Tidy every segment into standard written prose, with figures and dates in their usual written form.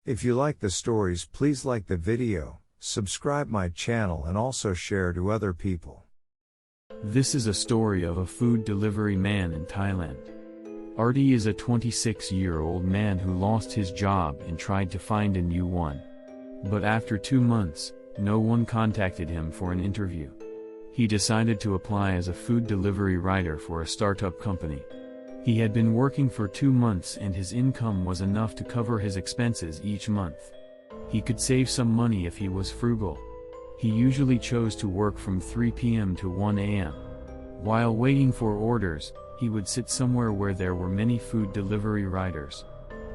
If you like the stories, please like the video, subscribe my channel and also share to other people. This is a story of a food delivery man in Thailand. Artie is a 26-year-old man who lost his job and tried to find a new one. But after 2 months, no one contacted him for an interview. He decided to apply as a food delivery rider for a startup company. He had been working for 2 months and his income was enough to cover his expenses each month. He could save some money if he was frugal. He usually chose to work from 3 p.m. to 1 a.m. While waiting for orders, he would sit somewhere where there were many food delivery riders.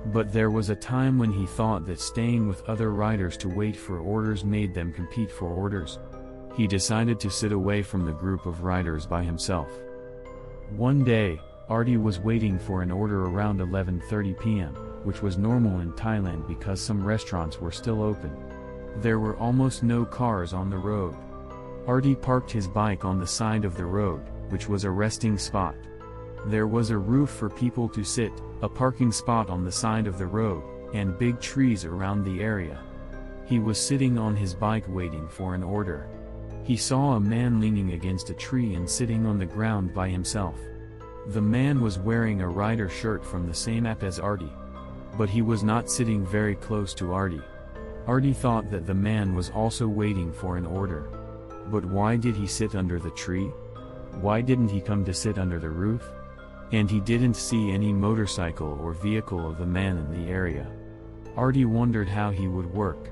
But there was a time when he thought that staying with other riders to wait for orders made them compete for orders. He decided to sit away from the group of riders by himself. One day, Artie was waiting for an order around 11:30 p.m., which was normal in Thailand because some restaurants were still open. There were almost no cars on the road. Artie parked his bike on the side of the road, which was a resting spot. There was a roof for people to sit, a parking spot on the side of the road, and big trees around the area. He was sitting on his bike waiting for an order. He saw a man leaning against a tree and sitting on the ground by himself. The man was wearing a rider shirt from the same app as Artie. But he was not sitting very close to Artie. Artie thought that the man was also waiting for an order. But why did he sit under the tree? Why didn't he come to sit under the roof? And he didn't see any motorcycle or vehicle of the man in the area. Artie wondered how he would work.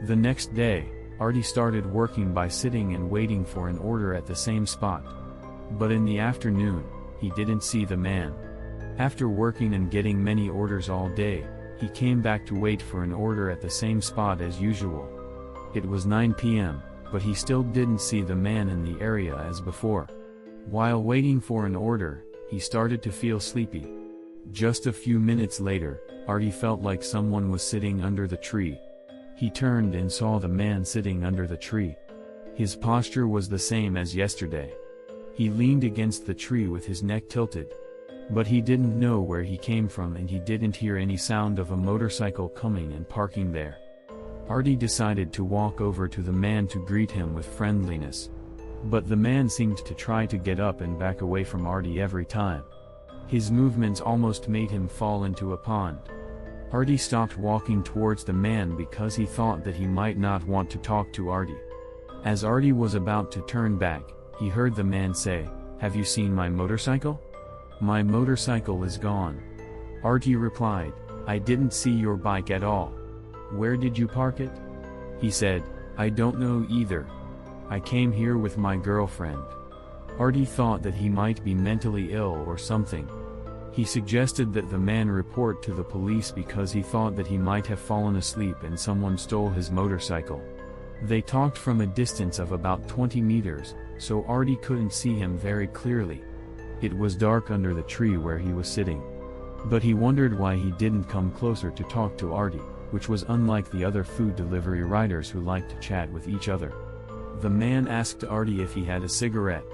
The next day, Artie started working by sitting and waiting for an order at the same spot. But in the afternoon, he didn't see the man. After working and getting many orders all day, he came back to wait for an order at the same spot as usual. It was 9 p.m., but he still didn't see the man in the area as before. While waiting for an order, he started to feel sleepy. Just a few minutes later, Artie felt like someone was sitting under the tree. He turned and saw the man sitting under the tree. His posture was the same as yesterday. He leaned against the tree with his neck tilted. But he didn't know where he came from and he didn't hear any sound of a motorcycle coming and parking there. Artie decided to walk over to the man to greet him with friendliness. But the man seemed to try to get up and back away from Artie every time. His movements almost made him fall into a pond. Artie stopped walking towards the man because he thought that he might not want to talk to Artie. As Artie was about to turn back, he heard the man say, "Have you seen my motorcycle? My motorcycle is gone." Artie replied, "I didn't see your bike at all. Where did you park it?" He said, "I don't know either. I came here with my girlfriend." Artie thought that he might be mentally ill or something. He suggested that the man report to the police because he thought that he might have fallen asleep and someone stole his motorcycle. They talked from a distance of about 20 meters, so Artie couldn't see him very clearly. It was dark under the tree where he was sitting. But he wondered why he didn't come closer to talk to Artie, which was unlike the other food delivery riders who liked to chat with each other. The man asked Artie if he had a cigarette.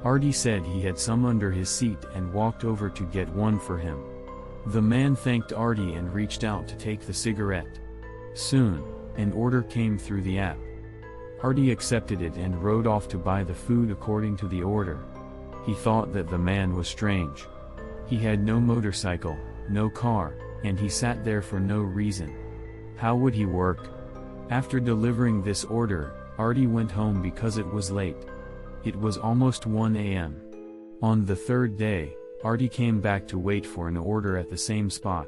Artie said he had some under his seat and walked over to get one for him. The man thanked Artie and reached out to take the cigarette. Soon, an order came through the app. Artie accepted it and rode off to buy the food according to the order. He thought that the man was strange. He had no motorcycle, no car, and he sat there for no reason. How would he work? After delivering this order, Artie went home because it was late. It was almost 1 a.m. On the third day, Artie came back to wait for an order at the same spot.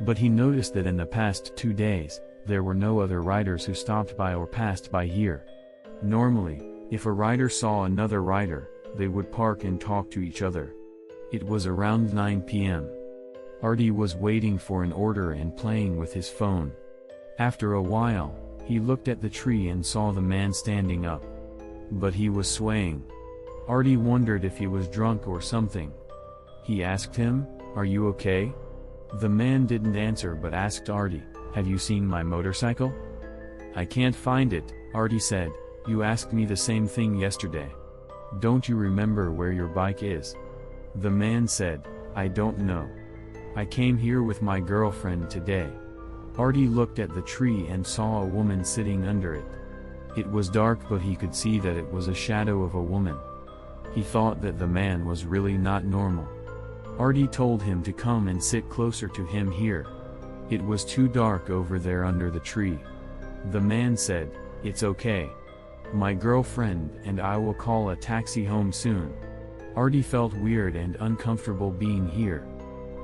But he noticed that in the past 2 days, there were no other riders who stopped by or passed by here. Normally, if a rider saw another rider, they would park and talk to each other. It was around 9 p.m. Artie was waiting for an order and playing with his phone. After a while, he looked at the tree and saw the man standing up. But he was swaying. Artie wondered if he was drunk or something. He asked him, "Are you okay?" The man didn't answer but asked Artie, "Have you seen my motorcycle?" "I can't find it," Artie said. "You asked me the same thing yesterday. Don't you remember where your bike is?" The man said, "I don't know. I came here with my girlfriend today." Artie looked at the tree and saw a woman sitting under it. It was dark, but he could see that it was a shadow of a woman. He thought that the man was really not normal. Artie told him to come and sit closer to him here. It was too dark over there under the tree. The man said, "It's okay. My girlfriend and I will call a taxi home soon." Artie felt weird and uncomfortable being here.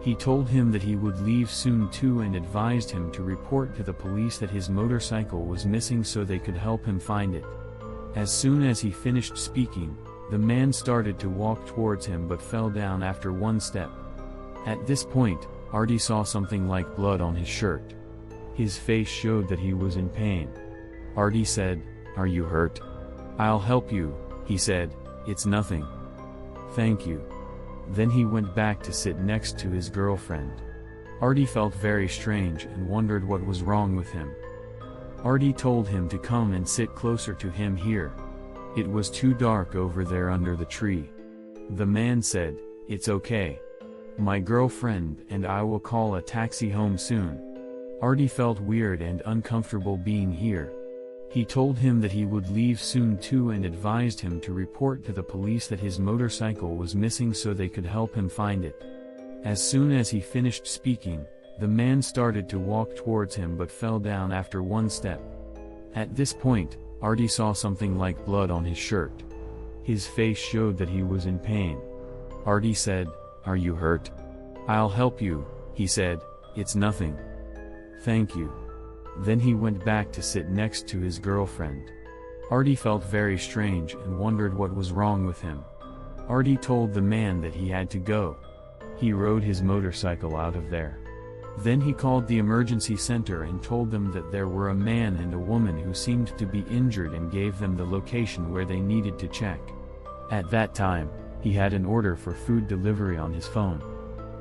He told him that he would leave soon too and advised him to report to the police that his motorcycle was missing so they could help him find it. As soon as he finished speaking, the man started to walk towards him but fell down after one step. At this point, Artie saw something like blood on his shirt. His face showed that he was in pain. Artie said, "Are you hurt?" "I'll help you," he said, "it's nothing." "Thank you." Then he went back to sit next to his girlfriend. Artie felt very strange and wondered what was wrong with him. Artie told him to come and sit closer to him here. It was too dark over there under the tree. The man said, "It's okay. My girlfriend and I will call a taxi home soon." Artie felt weird and uncomfortable being here. He told him that he would leave soon too and advised him to report to the police that his motorcycle was missing so they could help him find it. As soon as he finished speaking, the man started to walk towards him but fell down after one step. At this point, Artie saw something like blood on his shirt. His face showed that he was in pain. Artie said, "Are you hurt?" "I'll help you," he said, "it's nothing." "Thank you." Then he went back to sit next to his girlfriend. Artie felt very strange and wondered what was wrong with him. Artie told the man that he had to go. He rode his motorcycle out of there. Then he called the emergency center and told them that there were a man and a woman who seemed to be injured and gave them the location where they needed to check. At that time, he had an order for food delivery on his phone.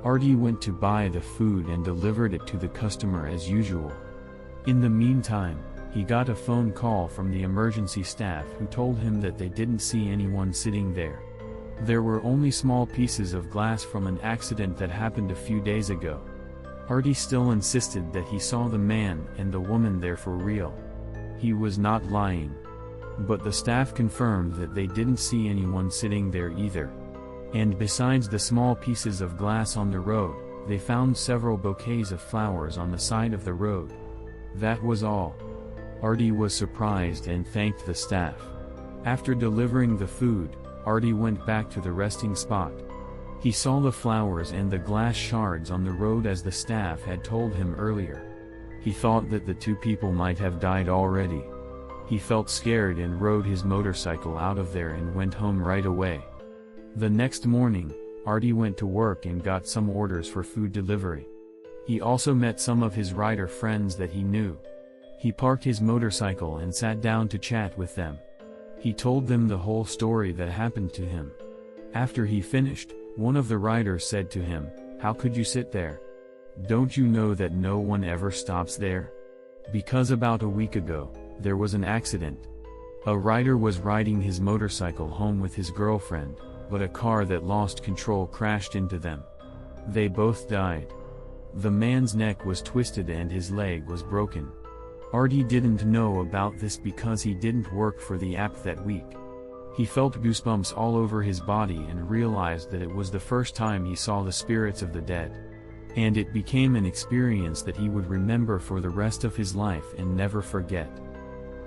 Artie went to buy the food and delivered it to the customer as usual. In the meantime, he got a phone call from the emergency staff who told him that they didn't see anyone sitting there. There were only small pieces of glass from an accident that happened a few days ago. Artie still insisted that he saw the man and the woman there for real. He was not lying. But the staff confirmed that they didn't see anyone sitting there either. And besides the small pieces of glass on the road, they found several bouquets of flowers on the side of the road. That was all. Artie was surprised and thanked the staff. After delivering the food, Artie went back to the resting spot. He saw the flowers and the glass shards on the road as the staff had told him earlier. He thought that the two people might have died already. He felt scared and rode his motorcycle out of there and went home right away. The next morning, Artie went to work and got some orders for food delivery. He also met some of his rider friends that he knew. He parked his motorcycle and sat down to chat with them. He told them the whole story that happened to him. After he finished, one of the riders said to him, "How could you sit there? Don't you know that no one ever stops there? Because about a week ago, there was an accident. A rider was riding his motorcycle home with his girlfriend, but a car that lost control crashed into them. They both died. The man's neck was twisted and his leg was broken." Artie didn't know about this because he didn't work for the app that week. He felt goosebumps all over his body and realized that it was the first time he saw the spirits of the dead. And it became an experience that he would remember for the rest of his life and never forget.